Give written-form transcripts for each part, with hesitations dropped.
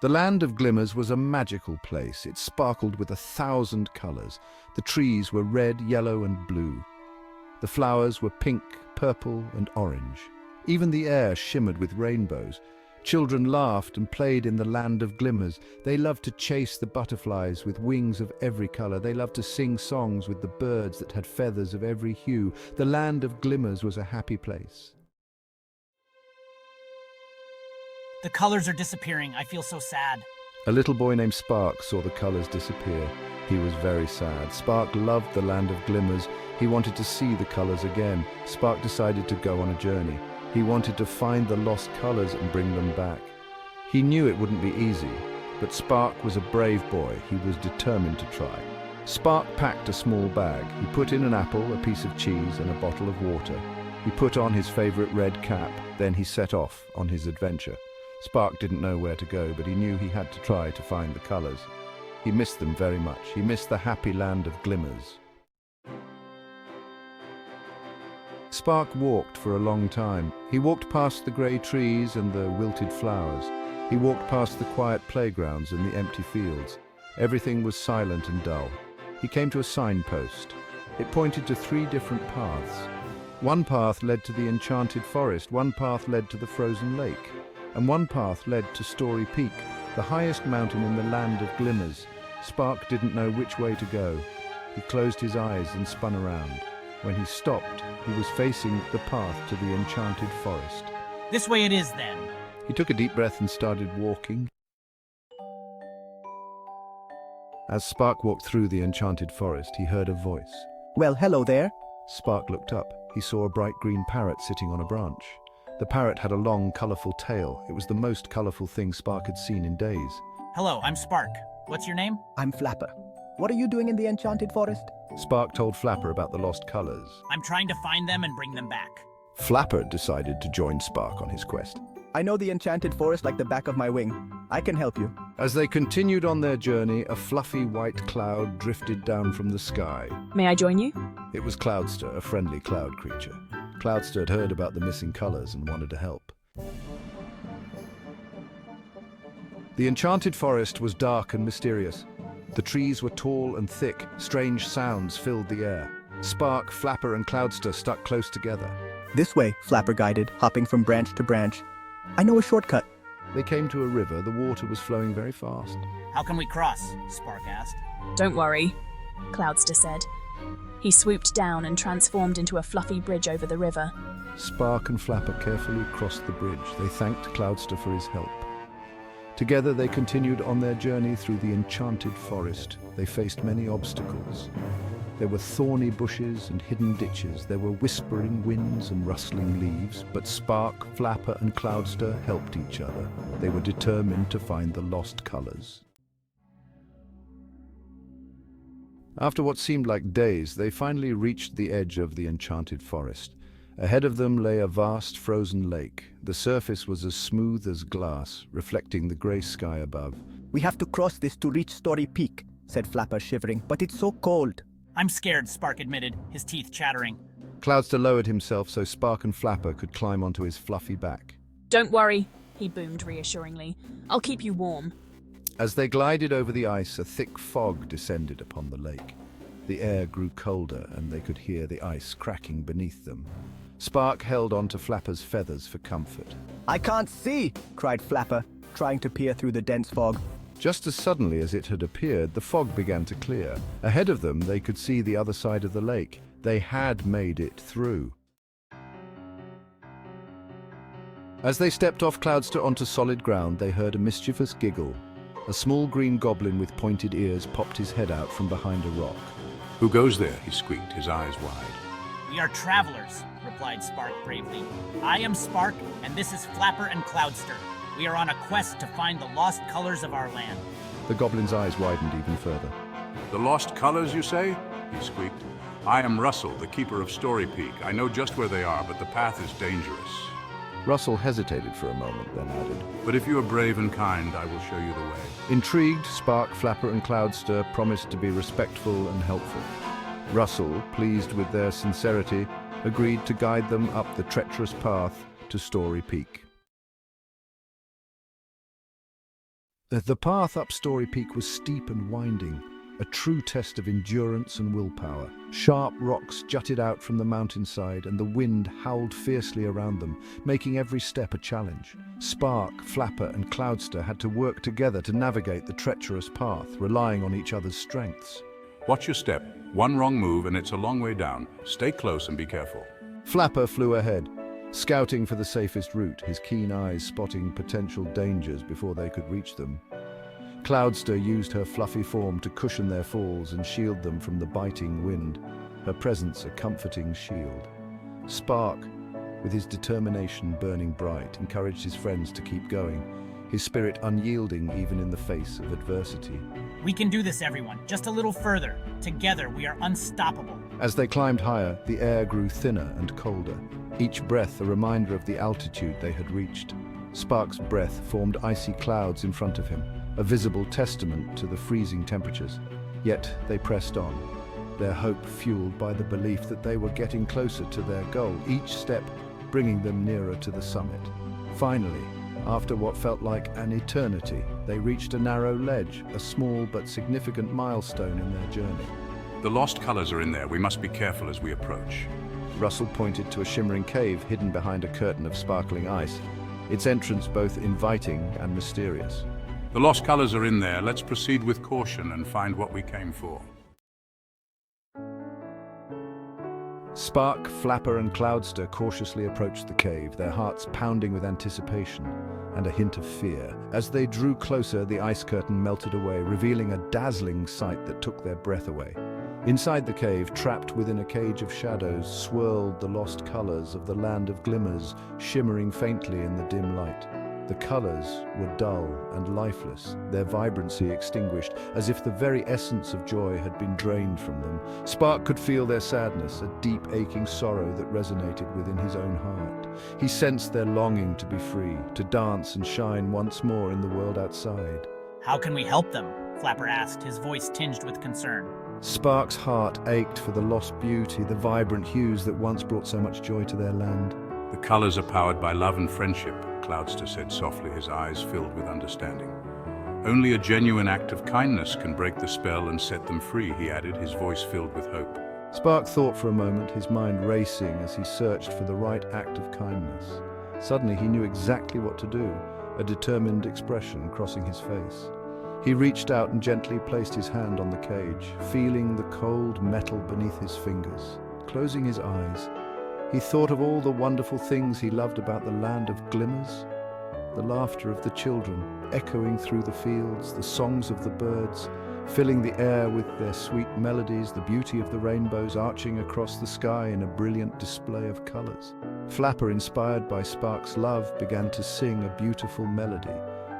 The Land of Glimmers was a magical place. It sparkled with 1,000 colors. The trees were red, yellow, and blue. The flowers were pink, purple, and orange. Even the air shimmered with rainbows. Children laughed and played in the Land of Glimmers. They loved to chase the butterflies with wings of every color. They loved to sing songs with the birds that had feathers of every hue. The Land of Glimmers was a happy place. The colors are disappearing. I feel so sad. A little boy named Spark saw the colors disappear. He was very sad. Spark loved the Land of Glimmers. He wanted to see the colors again. Spark decided to go on a journey. He wanted to find the lost colors and bring them back. He knew it wouldn't be easy, but Spark was a brave boy. He was determined to try. Spark packed a small bag. He put in an apple, a piece of cheese, and a bottle of water. He put on his favorite red cap. Then he set off on his adventure. Spark didn't know where to go, but he knew he had to try to find the colors. He missed them very much. He missed the happy Land of Glimmers. Spark walked for a long time. He walked past the grey trees and the wilted flowers. He walked past the quiet playgrounds and the empty fields. Everything was silent and dull. He came to a signpost. It pointed to 3 different paths. One path led to the enchanted forest, one path led to the frozen lake, and one path led to Story Peak, the highest mountain in the Land of Glimmers. Spark didn't know which way to go. He closed his eyes and spun around. When he stopped, he was facing the path to the enchanted forest. This way it is, then. He took a deep breath and started walking. As Spark walked through the enchanted forest, he heard a voice. Well, hello there. Spark looked up. He saw a bright green parrot sitting on a branch. The parrot had a long, colorful tail. It was the most colorful thing Spark had seen in days. Hello, I'm Spark. What's your name? I'm Flapper. What are you doing in the enchanted forest? Spark told Flapper about the lost colors. I'm trying to find them and bring them back. Flapper decided to join Spark on his quest. I know the enchanted forest like the back of my wing. I can help you. As they continued on their journey, a fluffy white cloud drifted down from the sky. May I join you? It was Cloudster, a friendly cloud creature. Cloudster had heard about the missing colors and wanted to help. The enchanted forest was dark and mysterious. The trees were tall and thick. Strange sounds filled the air. Spark, Flapper, and Cloudster stuck close together. This way, Flapper guided, hopping from branch to branch. I know a shortcut. They came to a river. The water was flowing very fast. How can we cross? Spark asked. Don't worry, Cloudster said. He swooped down and transformed into a fluffy bridge over the river. Spark and Flapper carefully crossed the bridge. They thanked Cloudster for his help. Together they continued on their journey through the enchanted forest. They faced many obstacles. There were thorny bushes and hidden ditches. There were whispering winds and rustling leaves. But Spark, Flapper, and Cloudster helped each other. They were determined to find the lost colors. After what seemed like days, they finally reached the edge of the enchanted forest. Ahead of them lay a vast frozen lake. The surface was as smooth as glass, reflecting the grey sky above. We have to cross this to reach Story Peak, said Flapper, shivering, but it's so cold. I'm scared, Spark admitted, his teeth chattering. Cloudster lowered himself so Spark and Flapper could climb onto his fluffy back. Don't worry, he boomed reassuringly. I'll keep you warm. As they glided over the ice, a thick fog descended upon the lake. The air grew colder and they could hear the ice cracking beneath them. Spark held on to Flapper's feathers for comfort. I can't see, cried Flapper, trying to peer through the dense fog. Just as suddenly as it had appeared, the fog began to clear. Ahead of them, they could see the other side of the lake. They had made it through. As they stepped off Cloudster onto solid ground, they heard a mischievous giggle. A small green goblin with pointed ears popped his head out from behind a rock. Who goes there? He squeaked, his eyes wide. We are travelers, replied Spark bravely. I am Spark, and this is Flapper and Cloudster. We are on a quest to find the lost colors of our land. The goblin's eyes widened even further. The lost colors, you say? He squeaked. I am Russell, the keeper of Story Peak. I know just where they are, but the path is dangerous. Russell hesitated for a moment, then added, But if you are brave and kind, I will show you the way. Intrigued, Spark, Flapper, and Cloudster promised to be respectful and helpful. Russell, pleased with their sincerity, agreed to guide them up the treacherous path to Story Peak. The path up Story Peak was steep and winding, a true test of endurance and willpower. Sharp rocks jutted out from the mountainside and the wind howled fiercely around them, making every step a challenge. Spark, Flapper and Cloudster had to work together to navigate the treacherous path, relying on each other's strengths. Watch your step. One wrong move and it's a long way down. Stay close and be careful. Flapper flew ahead, scouting for the safest route, his keen eyes spotting potential dangers before they could reach them. Cloudster used her fluffy form to cushion their falls and shield them from the biting wind, her presence a comforting shield. Spark, with his determination burning bright, encouraged his friends to keep going, his spirit unyielding even in the face of adversity. We can do this, everyone. Just a little further. Together, we are unstoppable. As they climbed higher, the air grew thinner and colder, each breath a reminder of the altitude they had reached. Spark's breath formed icy clouds in front of him, a visible testament to the freezing temperatures. Yet they pressed on, their hope fueled by the belief that they were getting closer to their goal, each step bringing them nearer to the summit. Finally, after what felt like an eternity, they reached a narrow ledge, a small but significant milestone in their journey. The lost colors are in there. We must be careful as we approach. Russell pointed to a shimmering cave hidden behind a curtain of sparkling ice, its entrance both inviting and mysterious. The lost colors are in there. Let's proceed with caution and find what we came for. Spark, Flapper and Cloudster cautiously approached the cave, their hearts pounding with anticipation and a hint of fear. As they drew closer, the ice curtain melted away, revealing a dazzling sight that took their breath away. Inside the cave, trapped within a cage of shadows, swirled the lost colors of the Land of Glimmers, shimmering faintly in the dim light. The colors were dull and lifeless, their vibrancy extinguished, as if the very essence of joy had been drained from them. Spark could feel their sadness, a deep aching sorrow that resonated within his own heart. He sensed their longing to be free, to dance and shine once more in the world outside. How can we help them? Flapper asked, his voice tinged with concern. Spark's heart ached for the lost beauty, the vibrant hues that once brought so much joy to their land. The colors are powered by love and friendship, Cloudster said softly, his eyes filled with understanding. Only a genuine act of kindness can break the spell and set them free, he added, his voice filled with hope. Spark thought for a moment, his mind racing as he searched for the right act of kindness. Suddenly he knew exactly what to do, a determined expression crossing his face. He reached out and gently placed his hand on the cage, feeling the cold metal beneath his fingers. Closing his eyes, he thought of all the wonderful things he loved about the Land of Glimmers. The laughter of the children, echoing through the fields, the songs of the birds, filling the air with their sweet melodies, the beauty of the rainbows arching across the sky in a brilliant display of colors. Flapper, inspired by Spark's love, began to sing a beautiful melody,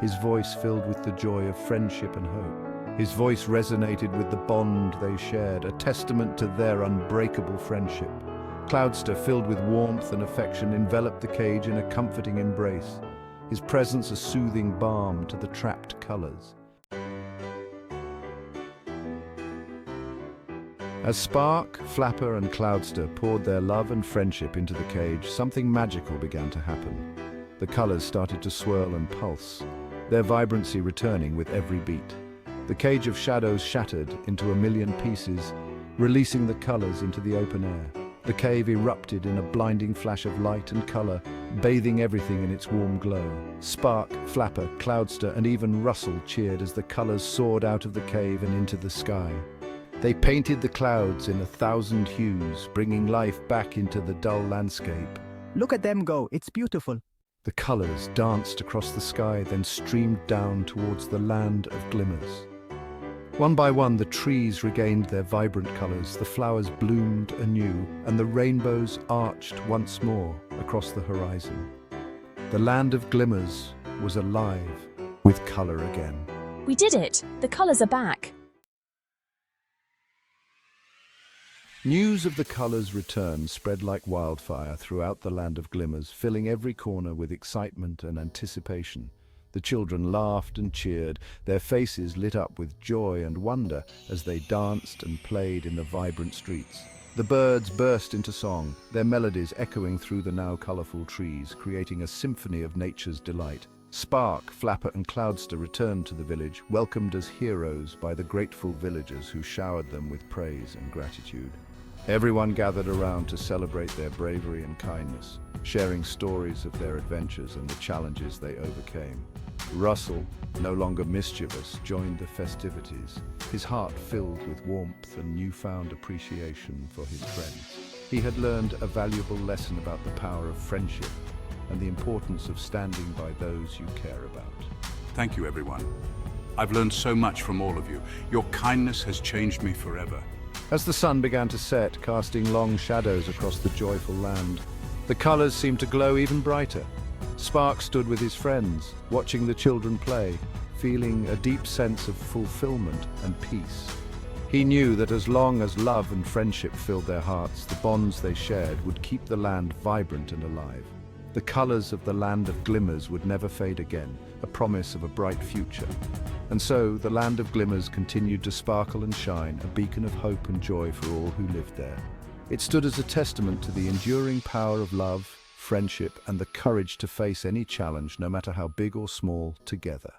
his voice filled with the joy of friendship and hope. His voice resonated with the bond they shared, a testament to their unbreakable friendship. Cloudster, filled with warmth and affection, enveloped the cage in a comforting embrace, his presence a soothing balm to the trapped colors. As Spark, Flapper and Cloudster poured their love and friendship into the cage, something magical began to happen. The colors started to swirl and pulse, their vibrancy returning with every beat. The cage of shadows shattered into a million pieces, releasing the colors into the open air. The cave erupted in a blinding flash of light and color, bathing everything in its warm glow. Spark, Flapper, Cloudster, and even Russell cheered as the colors soared out of the cave and into the sky. They painted the clouds in 1,000 hues, bringing life back into the dull landscape. Look at them go, it's beautiful. The colors danced across the sky, then streamed down towards the Land of Glimmers. One by one, the trees regained their vibrant colors, the flowers bloomed anew, and the rainbows arched once more across the horizon. The Land of Glimmers was alive with color again. We did it! The colors are back. News of the colors' return spread like wildfire throughout the Land of Glimmers, filling every corner with excitement and anticipation. The children laughed and cheered, their faces lit up with joy and wonder as they danced and played in the vibrant streets. The birds burst into song, their melodies echoing through the now colorful trees, creating a symphony of nature's delight. Spark, Flapper and Cloudster returned to the village, welcomed as heroes by the grateful villagers who showered them with praise and gratitude. Everyone gathered around to celebrate their bravery and kindness, sharing stories of their adventures and the challenges they overcame. Russell, no longer mischievous, joined the festivities, his heart filled with warmth and newfound appreciation for his friends. He had learned a valuable lesson about the power of friendship and the importance of standing by those you care about. Thank you, everyone. I've learned so much from all of you. Your kindness has changed me forever. As the sun began to set, casting long shadows across the joyful land, the colors seemed to glow even brighter. Spark stood with his friends, watching the children play, feeling a deep sense of fulfillment and peace. He knew that as long as love and friendship filled their hearts, the bonds they shared would keep the land vibrant and alive. The colors of the Land of Glimmers would never fade again, a promise of a bright future. And so, the Land of Glimmers continued to sparkle and shine, a beacon of hope and joy for all who lived there. It stood as a testament to the enduring power of love, friendship, and the courage to face any challenge, no matter how big or small, together.